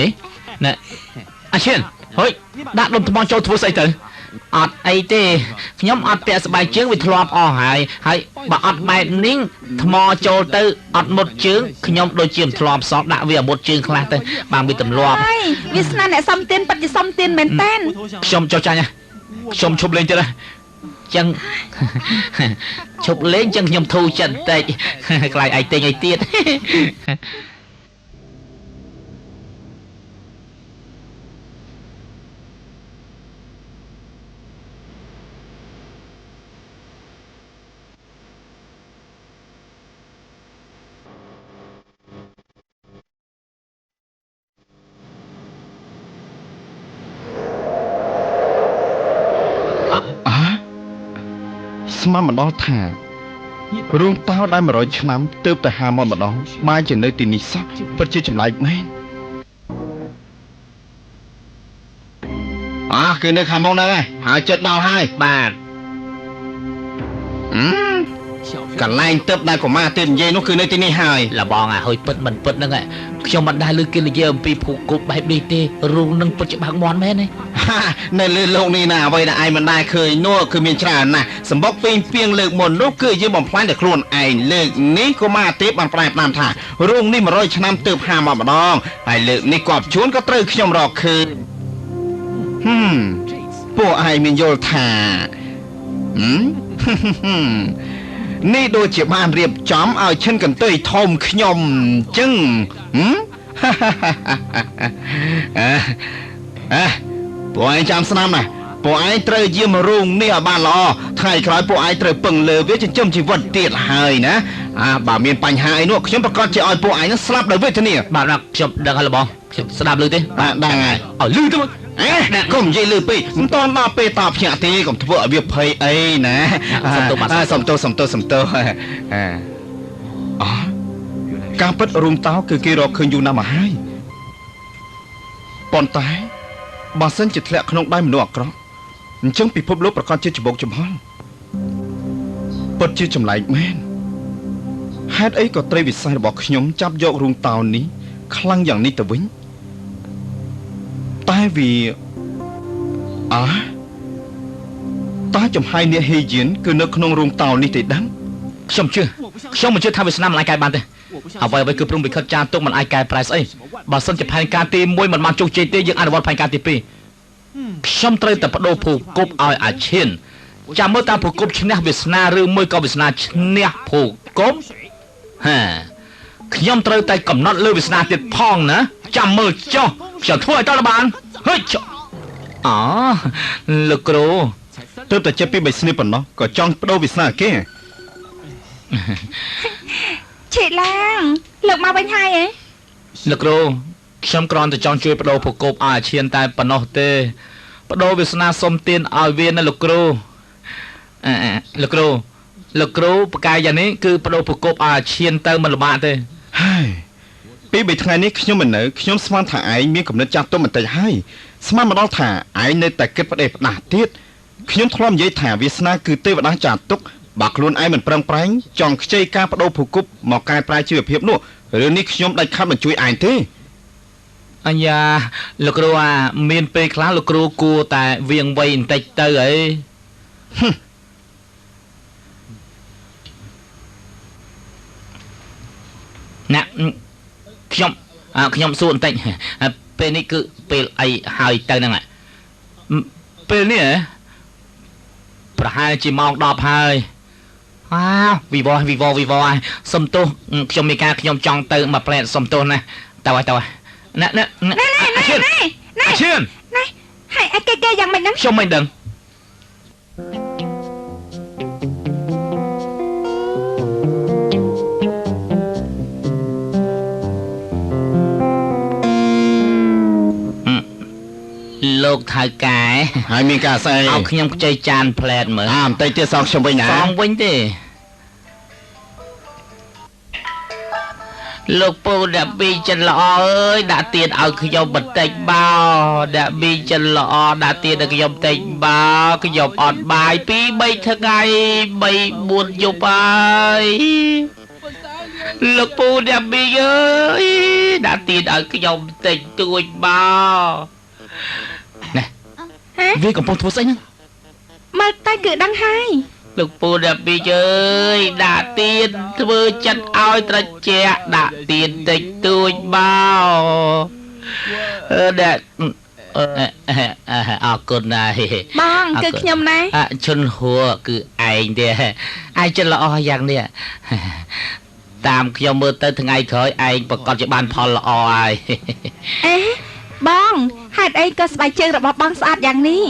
នេះណែអាឈានហុយដាក់ដុំថ្មចូលធ្វើស្អីទៅ អត់អីទេខ្ញុំអត់ពាក់ស្បែកជើងវាធ្លាប់អស់ហើយបើអត់បែបនេះថ្មចូលទៅអត់មុតជើងខ្ញុំដូចជាមិនធ្លាប់សោះដាក់វាមុតជើងខ្លះទៅបានវាទម្លាប់ ហើយវាស្នាអ្នកសំទៀនពិតជាសំទៀនមែនតើ ខ្ញុំចុះចាញ់ខ្ញុំឈប់លេងទៀតចឹងឈប់លេងចឹងខ្ញុំធូរចិត្តបន្តិចខ្លាចឯងទិញអីទៀត ស្មានម្ដងថារូងតោដែល100ឆ្នាំទើបតែហាមកម្ដងមកជានៅទីនេះសោះពិតជាចម្លែកមែនគឺនៅខាងមុខហ្នឹងហើយចិត្តដល់ហើយបាទកន្លែងទឹកដែលកុមារទៀតនិយាយនោះគឺនៅទីនេះហើយ លបងហុយពិតមិនពិតហ្នឹងខ្ញុំមិនដែលឮគេនិយាយអំពីភូគប់បែបនេះទេរូងនឹងពិតជាបាក់មាន់មែនទេ នៅលើលោកនេះណាអ្វីដែលឯងមិនដែលឃើញនោះគឺមានច្រើនណាស់សម្បុកពេញពីងលើកមុននោះគឺយើងបំផ្លាញតែខ្លួនឯងលើកនេះកុមារទៀតបានប្រែផ្ដាំថារូងនេះ100ឆ្នាំទើបហាមកម្ដងហើយលើកនេះគាត់ជួនក៏ត្រូវខ្ញុំរកឃើញពួកឯងមានយល់ថានេះដូចជាបានរៀបចំឲ្យឈិនកន្ទុយធំខ្ញុំចឹងពួកឯងចាំស្នាមណាពួកឯងត្រូវយាមរូងនេះឲ្យបានល្អថ្ងៃក្រោយពួកឯងត្រូវពឹងលើវាចិញ្ចឹមជីវិតទៀតហើយណាបើមានបញ្ហាអីនោះខ្ញុំប្រកាសជាឲ្យពួកឯងនឹងស្លាប់ដោយវេទនាបាទខ្ញុំដឹងហើយលបងខ្ញុំស្ដាប់ឮទេបាទដឹងហើយឲ្យឮទៅអ្នកកុំនិយាយលឺពេកមិនតន់ដល់ពេលតបភ្ញាក់ទេកុំធ្វើឲ្យវាភ័យអីណាសំទោសការពិតរូងតោគឺគេរកឃើញយូរណាស់មកហើយប៉ុន្តែបើសិនជាធ្លាក់ក្នុងដៃមនុស្សអាក្រក់អញ្ចឹងពិភពលោកប្រកាសជាច្បុកចំហល់ពិតជាចម្លែកមែនហេតុអីក៏ត្រីវិស័យរបស់ខ្ញុំចាប់យករូងតោនេះខ្លាំងយ៉ាងនេះទៅវិញតែវាតើចំហាយអ្នកហេយៀនគឺនៅក្នុងរូងតោនេះទេដឹងខ្ញុំមិនជឿថាវាស្នាមមិនអាចកែបានទេអ្វីគឺព្រមវិខិតចារទុកមិនអាចកែប្រែស្អីបើសិនជាផែនការទី1មិនបានជោគជ័យទេយើងអនុវត្តផែនការទី2ខ្ញុំត្រូវតែបដូរភូគប់ឲ្យអាឈានចាំមើលតើភូគប់ឈ្នះវាសនាឬមួយក៏វាសនាឈ្នះភូគប់ខ្ញុំត្រូវតែកំណត់លើវាសនាទៀតផងណាចាំមើលចុះខ្ញុំធ្វើឲ្យតើបានហុយលោកគ្រូទើបតែចេះពីបិស្នេះប៉ុណ្ណោះក៏ចង់បដូរវាសនាគេឆេឡើងលើកមកវិញហើយលោកគ្រូខ្ញុំគ្រាន់តែចង់ជួយបដូរភូគប់ឲ្យអាឈានតែប៉ុណ្ណោះទេបដូរវាសនាសុំទានឲ្យវាណាលោកគ្រូលោកគ្រូប្រកាយយ៉ាងនេះគឺបដូរភូគប់ឲ្យអាឈានទៅមិនលំបាកទេហើយពី3ថ្ងៃនេះខ្ញុំមិននៅខ្ញុំស្មានថាឯងមានគំនិតចាស់ទុំបន្តិចហើយស្មានមកដល់ថាឯងនៅតែគិតផ្ដេសផ្ដាស់ទៀតខ្ញុំធ្លាប់និយាយថាវាសនាគឺទេវតាចាស់ទុកបើខ្លួនឯងមិនប្រឹងប្រែងចង់ខ្ចីការបដូរភូគប់មកកែប្រែជីវភាពនោះរឿងនេះខ្ញុំដាច់ខាត់មិនជួយឯងទេអញ្ញាលោកគ្រូមានពេលខ្លះលោកគ្រូគួរតែវៀងវៃបន្តិចទៅអីណាខ្ញុំសួរបន្តិចពេលនេះគឺពេលអីហើយទៅហ្នឹងពេលនេះប្រហែលជាម៉ោង10ហើយវីវសុំទោសខ្ញុំមានការខ្ញុំចង់ទៅមកផ្លែសុំទោសណាទៅហើយណែឈឿនហើយអត់គេយ៉ាងម៉េចហ្នឹងខ្ញុំមិនដឹងលោកថៅកែហើយមានការស្អីឲ្យខ្ញុំខ្ចីចានផ្លែតមើលបន្តិចទៀតសងខ្ញុំវិញណាសងវិញទេលោកពូដាក់ពីចិនល្អអើយដាក់ទៀតឲ្យខ្ញុំបន្តិចបោដាក់ពីចិនល្អដាក់ទៀតឲ្យខ្ញុំបន្តិចបោខ្ញុំអត់បាយ2 3ថ្ងៃ3 4យប់ហើយលោកពូដាក់ពីអើយដាក់ទៀតឲ្យខ្ញុំបន្តិចទួចបោណែវាកំពុងធ្វើស្អីហ្នឹង មកតែគឺដឹងហើយ លោកពូដល់ពីអើយដាក់ទៀនធ្វើចិត្តឲ្យត្រជាក់ដាក់ទៀនតិចតួចមកដាក់អរគុណណាស់ បងគឺខ្ញុំណា ឈុនហួរគឺឯងទេឯងចិត្តល្អយ៉ាងនេះតាមខ្ញុំមើលទៅថ្ងៃក្រោយឯងប្រកាសជាបានផលល្អហើយ អេបងហេតុអីក៏ស្បែកជើងរបស់បងស្អាតយ៉ាងនេះ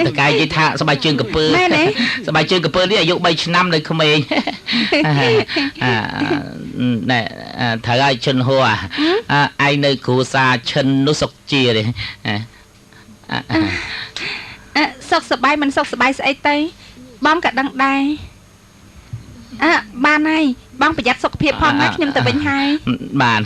តកែនិយាយថាស្បែកជើងកពើ មែនទេ ស្បែកជើងកពើនេះអាយុ3ឆ្នាំនៅក្មេងណែត្រូវឲ្យឈុនហួរឯងនៅគ្រួសារឈិននោះសុកជាទេ សុខសប្បាយមិនសុខសប្បាយស្អីទៅបងក៏ដឹងដែរបានហើយបងប្រយ័ត្នសុខភាពផងណាខ្ញុំទៅវិញហើយ បាន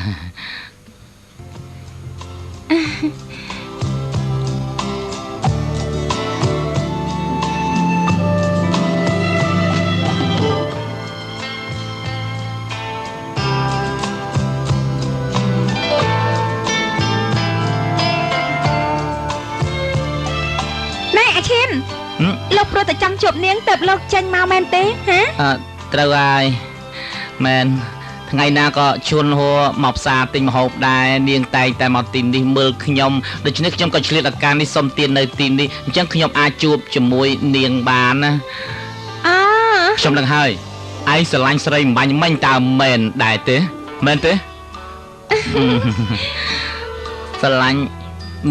ណែអាឈិនលោកព្រោះតែចង់ជួបនាងទៅលោកចេញមកមែនទេហ៎ ត្រូវហើយមែនថ្ងៃណាក៏ឈួនហួរមកផ្សារទិញម្ហូបដែរនាងតែងតែមកទីនេះមើលខ្ញុំដូច្នេះខ្ញុំក៏ឆ្លៀតឱកាសនេះសុំទាននៅទីនេះអញ្ចឹងខ្ញុំអាចជួបជាមួយនាងបានណាខ្ញុំដឹងហើយឯងស្រឡាញ់ស្រីម្បាញ់មិញតើមែនដែរទេមែនទេ ស្រឡាញ់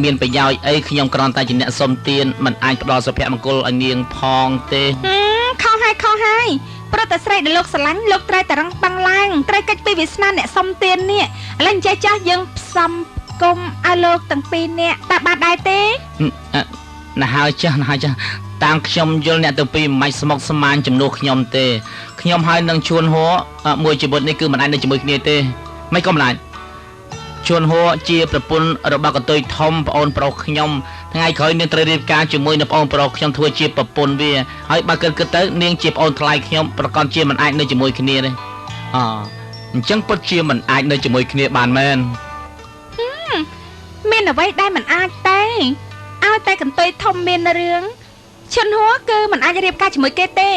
មានប្រយោជន៍អីខ្ញុំគ្រាន់តែជាអ្នកសុំទានមិនអាចផ្ដល់សុភមង្គលឲ្យនាងផងទេ ខុសហើយព្រោះតែស្រីដែលលោកស្រឡាញ់លោកត្រូវតែរឹងប៉ឹងឡើងត្រូវកិច្ចពីវាសនាអ្នកសុំទាននេះឥឡូវចេះចាស់យើងផ្សំគុំឲ្យលោកទាំងពីរនាក់តើបានដែរទេ ណាស់ហើយចាស់តាំងខ្ញុំយល់អ្នកទាំងពីរមិនស្មុគស្មាញជំនួសខ្ញុំទេខ្ញុំហើយនឹងឈួនហួរមួយជីវិតនេះគឺមិនអាចនៅជាមួយគ្នាទេមិនក៏មិនអាចឈួនហួរជាប្រពន្ធរបស់កន្ទុយធំប្អូនប្រុសខ្ញុំថ្ងៃក្រោយនាងត្រូវរៀបការជាមួយនឹងប្អូនប្រុសខ្ញុំធ្វើជាប្រពន្ធវាហើយបើគិតទៅនាងជាប្អូនថ្លៃខ្ញុំប្រកាសជាមិនអាចនៅជាមួយគ្នាទេអញ្ចឹងពិតជាមិនអាចនៅជាមួយគ្នាបានមែន មានអ្វីដែលមិនអាចទេឲ្យតែកន្ទុយធំមានរឿងឈុនហួរគឺមិនអាចរៀបការជាមួយគេទេ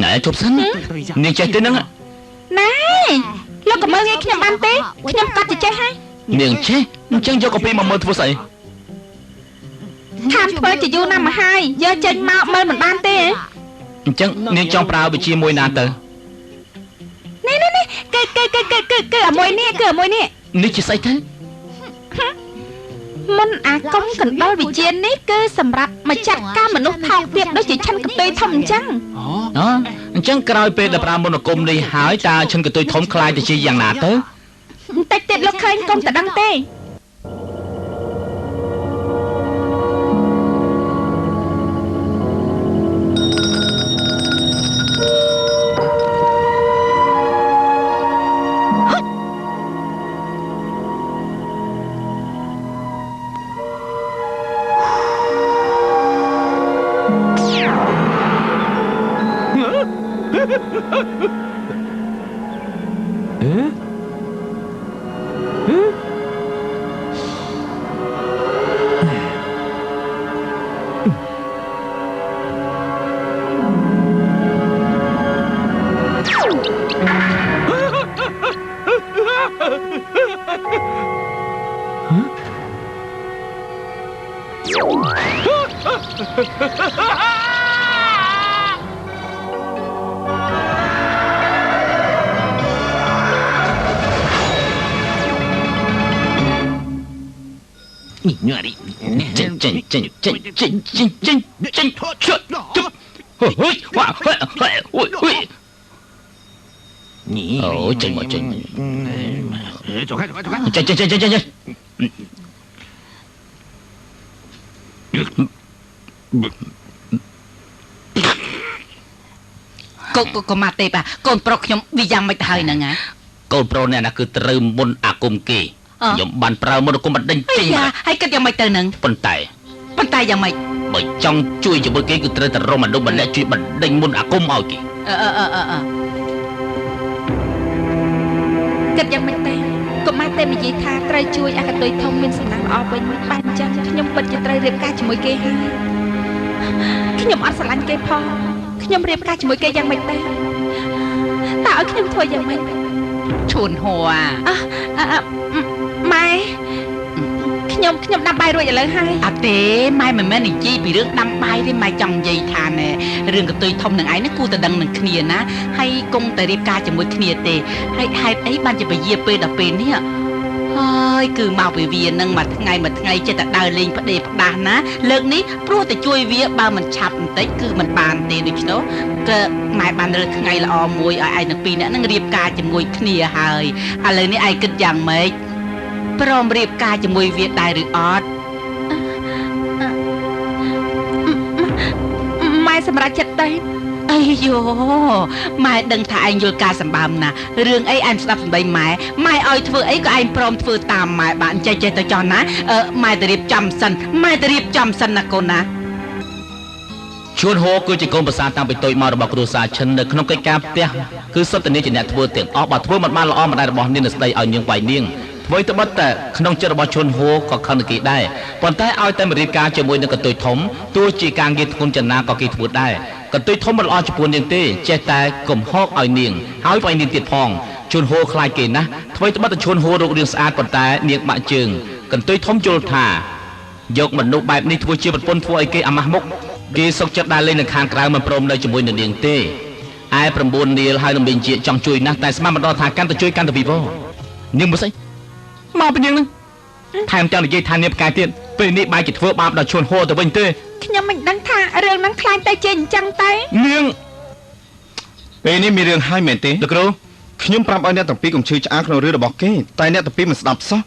ណែជប់សិននាងចេះទេហ្នឹង ណែលោកក៏មើលងាយខ្ញុំបានទេខ្ញុំកាត់ទៅចេះហើយ នាងចេះអញ្ចឹងយកកាពីមកមើលធ្វើស្អី ខានធ្វើជាយូរណាស់មកហើយយកចេញមកមើលមិនបានទេ អញ្ចឹងនាងចង់ប្រើវិជាមួយណាទៅ នេះគឺអាមួយនេះនេះជាស្អីទៅ មុនអាកុំកណ្ដុលវិជានេះគឺសម្រាប់មកចាត់ការមនុស្សថោកទាបដូចជាឆិនកន្ទុយធំអញ្ចឹង អញ្ចឹងក្រោយពេលដែលប្រើមន្តអាគមនេះហើយតើឈិនកន្ទុយធំខ្លាយទៅជាយ៉ាងណាទៅ បន្តិចទៀតលោកឃើញកុំតែដឹងទេ Nyari. Cô mà tê bà, con pro nhóm vì giang mày hơi nè ngà. Con pro này là cứ trừ môn à cùng kỳ. Nhóm bàn pro môn cũng bật đinh chinh mà. Hay cái giang mày tê nè. Phần tay giang mày. Bởi trong chui cho bữa kia cứ trừ tờ rô mà đâu bật lẽ chui bật đinh môn à cùng màu kì. Kết giang mày tê. កុំមកតែនិយាយថាត្រូវជួយឲ្យកតុយធំមានសំណាងល្អវិញបានអញ្ចឹងខ្ញុំពិតជាត្រូវរៀបការជាមួយគេហើយខ្ញុំអត់ស្រឡាញ់គេផងខ្ញុំរៀបការជាមួយគេយ៉ាងម៉េចទេតើឲ្យខ្ញុំធ្វើយ៉ាងម៉េចឈួនហួរម៉ែខ្ញុំដាំបាយរួចឥឡូវហើយអត់ទេម៉ែមិនមែននិយាយពីរឿងដាំបាយទេម៉ែចង់និយាយថាណែរឿងកតុយធំនឹងឯងនេះគួរតែដឹងនឹងគ្នាណាហើយគង់តែរៀបការជាមួយគ្នាទេហើយហេតុអីបានជាពយាពេលដល់ពេលនេះហើយគឺមកពីវានឹងមួយថ្ងៃចិត្តតែដើរលេងផ្ដេផ្ដាស់ណាលើកនេះព្រោះតែជួយវាបើមិនឆាប់បន្តិចគឺមិនបានទេដូច្នោះក៏ម៉ែបានរើសថ្ងៃល្អមួយឲ្យឯងទាំងពីរនាក់នឹងរៀបការជាមួយគ្នាហើយឥឡូវនេះឯងគិតយ៉ាងម៉េចព្រមរៀបការជាមួយវាដែរឬអត់ម៉ែសម្រាប់ចិត្តទៅអីយោម៉ែដឹងថាឯងយល់ការសម្បើមណារឿងអីឯងស្ដាប់សម្ដីម៉ែឲ្យធ្វើអីក៏ឯងព្រមធ្វើតាមម៉ែបានចេះទៅចោះណាម៉ែទៅរៀបចំសិនណាកូនណាជួនហូគឺជាកូនប្រសាតាំងពីតូចមករបស់គ្រួសារឈិននៅក្នុងកិច្ចការផ្ទះគឺសុទ្ធតែជាអ្នកធ្វើទាំងអស់បើធ្វើមិនបានល្អម្ដាយរបស់នាងស្ដីឲ្យនាងវាយនាងអ្វីទៅបិទតែក្នុងចិត្តរបស់ជនហួរក៏ខឹងនឹងគេដែរប៉ុន្តែឲ្យតែមករៀបការជាមួយនឹងកតុយធំទោះជាការងារធ្ងន់ចំណាក៏គេធ្វើដែរកតុយធំមិនល្អចំពោះនាងទេចេះតែកុំហោកឲ្យនាងហើយវាយនាងទៀតផងជនហួរខ្លាចគេណាស់អ្វីទៅបិទតែជនហួររូបរាងស្អាតប៉ុន្តែនាងបាក់ជើងកតុយធំយល់ថាយកមនុស្សបែបនេះធ្វើជាប្រពន្ធធ្វើឲ្យគេអាម៉ាស់មុខគេសុកចិត្តដើរលេងនៅខាងក្រៅមិនព្រមនៅជាមួយនឹងនាងទេឯ9នាលហើយនឹងមានជាចង់ជួយណាស់តែស្មានមិនដល់ថាកាន់តែជួយកាន់តែវិវរនាងមិនស្អីមកពីនាងនឹងថែមទាំងនិយាយថានាងផ្កាយទៀតពេលនេះបែរជាធ្វើបាបដល់ឈួនហួរទៅវិញទេខ្ញុំមិនដឹងថារឿងហ្នឹងខ្លាំងតែជាអញ្ចឹងទេនាងពេលនេះមានរឿងហើយមែនទេលោកគ្រូខ្ញុំប្រាប់ឲ្យអ្នកទាំងពីរកុំឈឺឆ្អាលក្នុងរឿងរបស់គេតែអ្នកទាំងពីរមិនស្ដាប់សោះ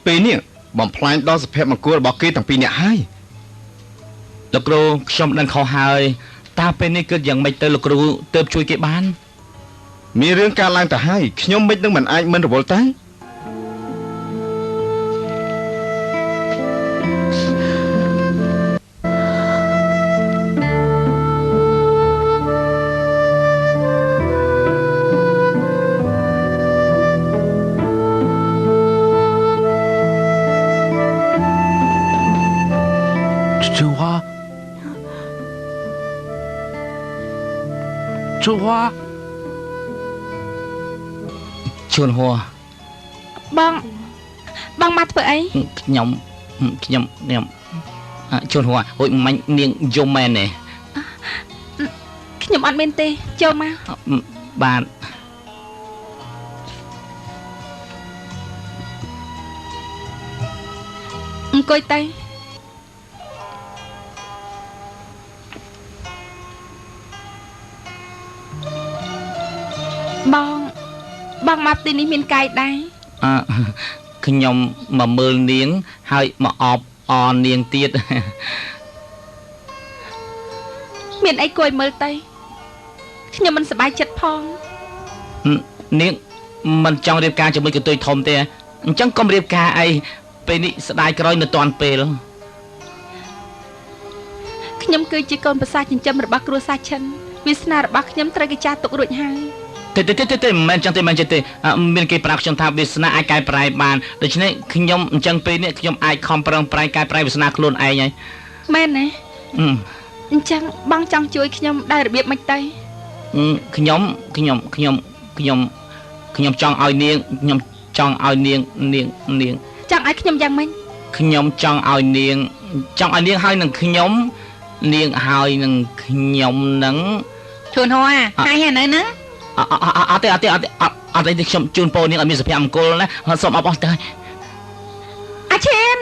ពេលនេះបំផ្លាញដល់សុភមង្គលរបស់គេទាំងពីរអ្នកហើយលោកគ្រូខ្ញុំដឹងខុសហើយតើពេលនេះគិតយ៉ាងម៉េចទៅលោកគ្រូទើបជួយគេបានមានរឿងកើតឡើងទៅហើយខ្ញុំមិននឹងមិនអាចមិនរវល់តែជួនហួរបងមកធ្វើអីខ្ញុំជួនហួរអូយមិញនាងយំមែនទេខ្ញុំអត់មានទេចូលមកបាទអង្គុយទៅបងមកទីនេះមានកាយដែរខ្ញុំមកមើលនាងហើយមកអបអរនាងទៀតមានអីគួយមើលទៅខ្ញុំមិនសប្បាយចិត្តផងនាងមិនចង់រៀបការជាមួយកតុយធំទេអញ្ចឹងកុំរៀបការអីពេលនេះស្ដាយក្រោយនៅតាន់ពេលខ្ញុំគឺជាកូនប្រសាចិញ្ចឹមរបស់គ្រួសារឈិនវាសនារបស់ខ្ញុំត្រូវគេចាស់ទុករួចហើយទេមិនមែនចឹងទេមានគេប្រាប់ខ្ញុំថាវាសនាអាចកែប្រែបានដូច្នេះខ្ញុំអញ្ចឹងពេលនេះខ្ញុំអាចខំប្រឹងប្រែងកែប្រែវាសនាខ្លួនឯងហើយមែនទេអញ្ចឹងបងចង់ជួយខ្ញុំដោយរបៀបម៉េចទៅខ្ញុំចង់ឲ្យនាងខ្ញុំចង់ឲ្យនាងចង់ឲ្យខ្ញុំយ៉ាងម៉េចខ្ញុំចង់ឲ្យនាងហើយនឹងខ្ញុំនាងហើយនឹងខ្ញុំនឹងជួនហោហើយនៅហ្នឹងអត់ទេខ្ញុំជូនពរនាងឲ្យមានសុភមង្គលណាសូមអបអរទៅអាឈិន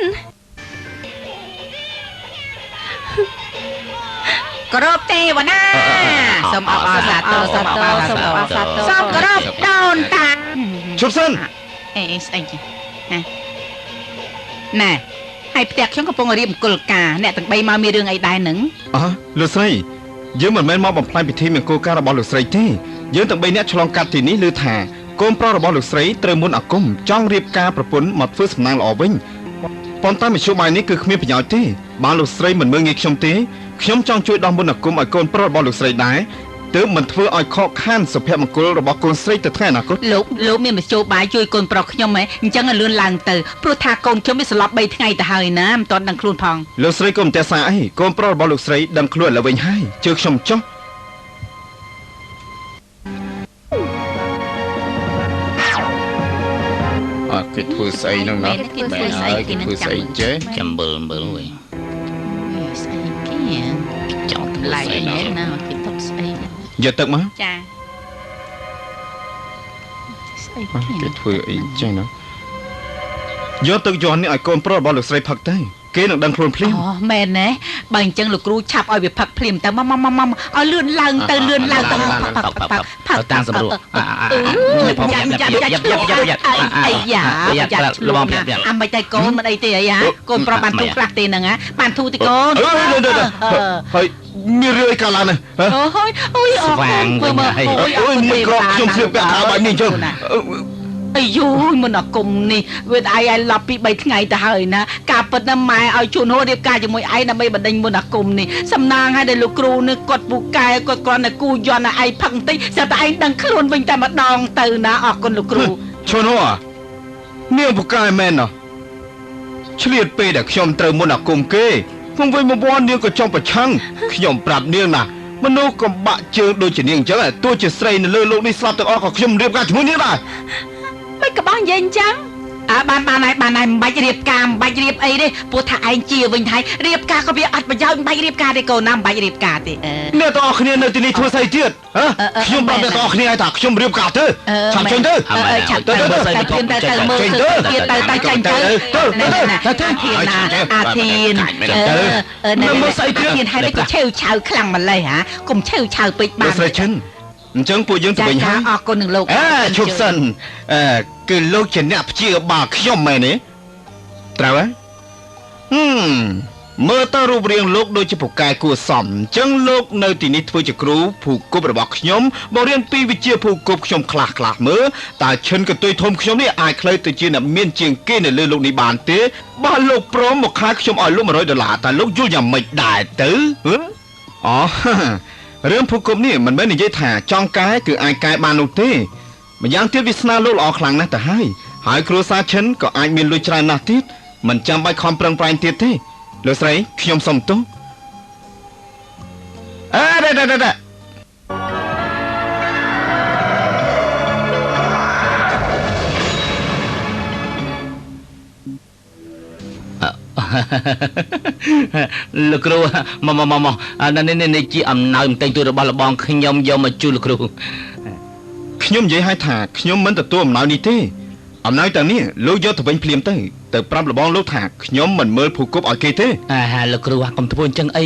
គោរពទេវតាសូមអបអរសាទរសូមគោរពដូនតាជប់សិនអេស្អីណែហើយផ្ទះខ្ញុំកំពុងរៀបមង្គលការអ្នកទាំង3មកមានរឿងអីដែរនឹងលោកស្រីយើងមិនមែនមកបំផ្លាញពិធីមង្គលការរបស់លោកស្រីទេយើងទាំង3នាក់ឆ្លងកាត់ទីនេះឮថាកូនប្រុសរបស់លោកស្រីត្រូវមុនអាគមចង់រៀបការប្រពន្ធមកធ្វើសំណាងល្អវិញប៉ុន្តែមធ្យោបាយនេះគឺគ្មានប្រយោជន៍ទេបើលោកស្រីមិនមើលងាយខ្ញុំទេខ្ញុំចង់ជួយដោះមុនអាគមឲ្យកូនប្រុសរបស់លោកស្រីដែរ ទើបមិនធ្វើឲ្យខកខានសុភមង្គលរបស់កូនស្រីទៅថ្ងៃអនាគតលោកមានមធ្យោបាយជួយកូនប្រុសខ្ញុំហ៎អញ្ចឹងឲ្យលឿនឡើងទៅព្រោះថាកូនខ្ញុំវាស្លាប់3ថ្ងៃទៅហើយណាមិនទាន់ដឹងខ្លួនផងលោកស្រីក៏មិនតែសាអីកូនប្រុសរបស់លោកស្រីដឹងខ្លួនឥឡូវវិញហើយជឿខ្ញុំចុះគេធ្វើស្អីហ្នឹងណាគេធ្វើស្អីគេធ្វើស្អីចេះចាំមើលវិញស្អីគេចង់ថ្លៃណាគេទុកស្អីយកទឹកមកចាស្អីគេធ្វើអីចេះណាយកទឹកយន់នេះឲ្យកូនប្រុសរបស់លោកស្រីផឹកទៅគេនឹងដឹងខ្លួនភ្លាមអូមែនទេបើអញ្ចឹងលោកគ្រូឆាប់ឲ្យវាផឹកភ្លាមទៅមកឲ្យលឿនឡើងទៅផឹកតាមសម្រួលអីយ៉ាលបងអាមិនតែកូនមិនអីទេអីហ៎កូនប្រុសបានទូខ្លះទេហ្នឹងហ៎បានទូទីកូនហើយមានរឿងអីកើតឡើងនេះអូយអរគុណអូយមិនក្រខ្ញុំស្លៀកពាក់ខោបែបនេះចឹងអាយូមិនអគុំនេះវាឯងឡប់ពី3ថ្ងៃទៅហើយណាការពិតណាម៉ែឲ្យជួនហូររៀបការជាមួយឯងដើម្បីបណ្ដេញមុនអគុំនេះសំណាងឲ្យដល់លោកគ្រូនេះគាត់ពូកែគាត់គ្រាន់តែគូយន់ឲ្យឯងផឹកបន្តិចស្រាប់តែឯងដឹងខ្លួនវិញតែម្ដងទៅណាអរគុណលោកគ្រូជួនហូរនាងពូកែមែនណាឆ្លៀតពេលដែលខ្ញុំត្រូវមុនអគុំគេខ្ញុំវិញមកវល់នាងក៏ចង់ប្រឆាំងខ្ញុំប្រាប់នាងណាមនុស្សកំបាក់ជើងដូចជានាងអញ្ចឹងទោះជាស្រីនៅលើលោកនេះស្លាប់ទាំងអស់ក៏ខ្ញុំរៀបការជាមួយនាងដែរមិនក៏បងនិយាយអញ្ចឹងបានហើយមិនបាច់រៀបការមិនបាច់រៀបអីទេព្រោះថាឯងជាវិញហើយរៀបការក៏វាអត់ប្រយោជន៍មិនបាច់រៀបការទេកូនណាមិនបាច់រៀបការទេអ្នកទាំងអស់គ្នានៅទីនេះធ្វើស្អីទៀតខ្ញុំប្រាប់អ្នកទាំងអស់គ្នាឲ្យថាខ្ញុំរៀបការទៅឆាប់ចេញទៅឆាប់ទៅមើលទៅមើលទៀតទៅចាញ់ទៅអាធានមើលស្អីទៀតហើយក៏ឆេវឆៅខ្លាំងម្លេះហ៎កុំឆេវឆៅពេកបានស្រីឈិនអញ្ចឹងពួកយើងទៅវិញហើយអរគុណនឹងលោកឈប់សិនគឺលោកជាអ្នកព្យាបាលខ្ញុំមែនទេត្រូវហ៎មើលទៅរូបរាងលោកដូចជាពូកែគួរសមអញ្ចឹងលោកនៅទីនេះធ្វើជាគ្រូភូគប់របស់ខ្ញុំមករៀនពីវិជ្ជាភូគប់ខ្ញុំខ្លះមើលតើឈិនកន្ទុយធំខ្ញុំនេះអាចខ្លីទៅជាអ្នកមានជាងគេនៅលើលោកនេះបានទេបើលោកព្រមមកខែខ្ញុំឲ្យលោក$100តើលោកយល់យ៉ាងម៉េចដែរទៅអូរឿងភូគប់នេះមិនមែននិយាយថាចង់កែគឺអាចកែបាននោះទេម្យ៉ាងទៀតវាសនាលោកល្អខ្លាំងណាស់ទៅហើយគ្រួសារឈិនក៏អាចមានលុយច្រើនណាស់ទៀតមិនចាំបាច់ខំប្រឹងប្រែងទៀតទេលោកស្រីខ្ញុំសុំទោសដេលោកគ្រូមកនេះជាអំណោយបន្តិចតួរបស់លបងខ្ញុំយកមកជូនលោកគ្រូខ្ញុំនិយាយឲ្យថាខ្ញុំមិនទទួលអំណោយនេះទេអំណោយទាំងនេះលោកយកទៅវិញភ្លាមទៅប្រាប់លបងលោកថាខ្ញុំមិនមើលភូគប់ឲ្យគេទេលោកគ្រូកុំធ្វើអញ្ចឹងអី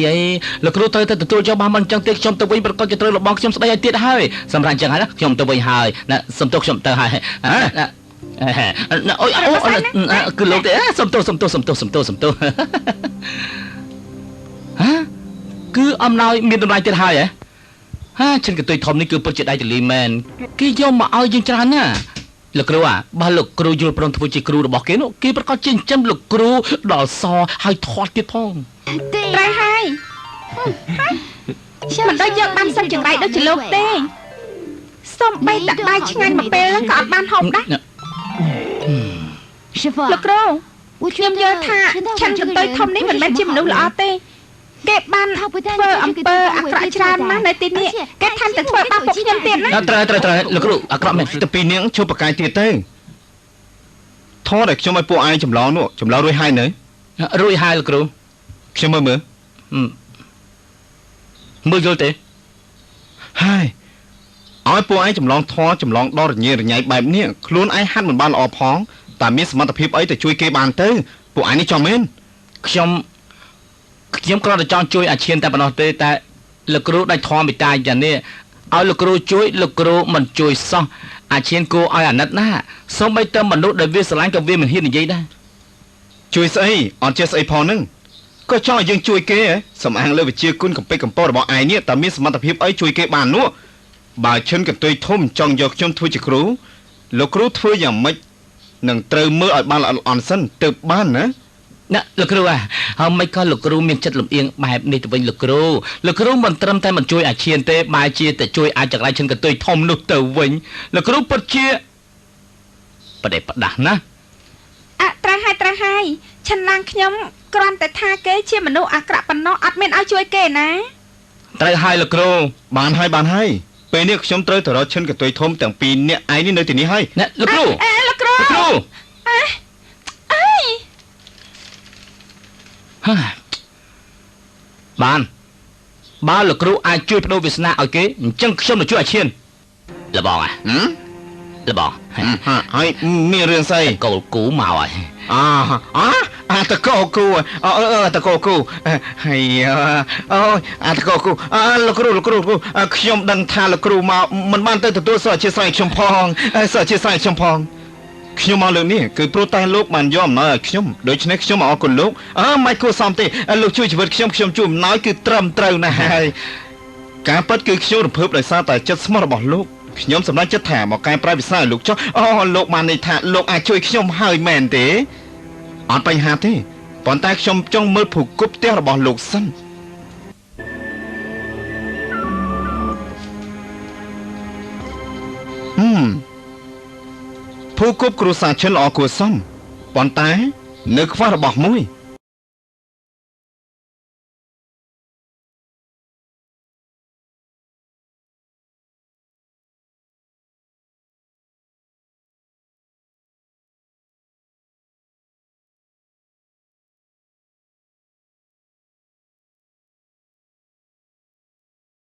លោកគ្រូត្រូវតែទទួលយកបានមិនអញ្ចឹងទេខ្ញុំទៅវិញប្រកាសជាត្រូវលបងខ្ញុំស្ដីឲ្យទៀតហើយសម្រាប់អញ្ចឹងហើយខ្ញុំទៅវិញហើយណាសុំទោសខ្ញុំទៅហើយអូយគឺលោកទេសុំទោសគឺអំណោយមានតម្លៃទៀតហើយឈិនកន្ទុយធំនេះគឺពិតជាដៃទលីមែនគេយកមកឲ្យយើងច្រើនណាលោកគ្រូបើលោកគ្រូយល់ព្រមធ្វើជាគ្រូរបស់គេនោះគេប្រកាសជាចិញ្ចឹមលោកគ្រូដល់សហើយធាត់ទៀតផងត្រូវហើយមិនដូចយកបានសិនចង្រៃដូចជាលោកទេសុំបីដាក់បាយឆ្ងាញ់មួយពេលក៏អត់បានហូបដែរលោកគ្រូខ្ញុំយល់ថាឆាន់កន្ទុយធំនេះមិនមែនជាមនុស្សល្អទេគេបានធ្វើអំពើអាក្រក់ច្រើនណាស់នៅទីនេះគេថែមទាំងធ្វើបាបពួកខ្ញុំទៀតណាត្រូវលោកគ្រូអាក្រក់មែនទៅពីនាងជួបប្រកាយទៀតទេធរដែលខ្ញុំឲ្យពួកឯងចម្លងនោះចម្លងរួចហើយនៅរួចហើយលោកគ្រូខ្ញុំមើលយល់ទេហើយឲ្យពួកឯងចម្លងធរចម្លងដល់រញ៉េរញ៉ៃបែបនេះខ្លួនឯងហាត់មិនបានល្អផងតែមានសមត្ថភាពអីទៅជួយគេបានទៅពួកឯងនេះចំមែនខ្ញុំគ្រាន់តែចង់ជួយអាឈានតែប៉ុណ្ណោះទេតែលោកគ្រូដាច់ធម៌មេត្តាយ៉ាងនេះឲ្យលោកគ្រូជួយលោកគ្រូមិនជួយសោះអាឈានគួរឲ្យអាណិតណាសូម្បីតែមនុស្សដែលវាស្រឡាញ់ក៏វាមិនហ៊ាននិយាយដែរជួយស្អីអត់ចេះស្អីផងហ្នឹងក៏ចង់ឲ្យយើងជួយគេសំអាងលើវិជាគុណកំពេចកំពតរបស់ឯងនេះតែមានសមត្ថភាពអីជួយគេបាននោះបើឈិនកន្ទុយធំចង់យកខ្ញុំធ្វើជាគ្រូលោកគ្រូធ្វើយ៉ាងម៉េចនឹងត្រូវមើលឲ្យបានល្អអន់សិនទើបបានណា ណាលោកគ្រូហើយមិនក៏លោកគ្រូមានចិត្តលំអៀងបែបនេះទៅវិញលោកគ្រូមិនត្រឹមតែមិនជួយអាឈានទេបែរជាតែជួយអាចចង្រៃឈិនកន្ទុយធំនោះទៅវិញលោកគ្រូពិតជាបដិបដាស់ណាត្រូវហើយឆាន់ឡាងខ្ញុំគ្រាន់តែថាគេជាមនុស្សអាក្រក់ប៉ុណ្ណោះអត់មានឲ្យជួយគេណាត្រូវហើយលោកគ្រូបានហើយពេលនេះខ្ញុំត្រូវទៅរកឈិនកន្ទុយធំទាំងពីរនាក់ឯងនេះនៅទីនេះហើយណាលោកគ្រូបានបើលោកគ្រូអាចជួយបដូរវាសនាឲ្យគេអញ្ចឹងខ្ញុំនឹងជួយឲ្យឈានលបងលបងហើយមានរឿងស្អីកូលគូមកហើយតកូលគូតកូលគូហើយតកូលគូលោកគ្រូខ្ញុំដឹងថាលោកគ្រូមកមិនបានទៅទទួលសួរអធិស្ឋានខ្ញុំផងខ្ញុំមកលើកនេះគឺព្រោះតែលោកបានយកអំណោយឲ្យខ្ញុំដូច្នេះខ្ញុំអរគុណលោកមិនគួរសមទេលោកជួយជីវិតខ្ញុំជួយអំណោយគឺត្រឹមត្រូវណាស់ហើយការពិតគឺខ្ញុំរំភើបដោយសារតែចិត្តស្មោះរបស់លោកខ្ញុំសម្រេចចិត្តថាមកកែប្រែវិសាឲ្យលោកចុះលោកបានន័យថាលោកអាចជួយខ្ញុំហើយមែនទេអត់បញ្ហាទេប៉ុន្តែខ្ញុំចង់មើលភូគប់ផ្ទះរបស់លោកសិនភូគប់គ្រួសារឈិនល្អគួរសមប៉ុន្តែនៅខ្វះរបស់មួយ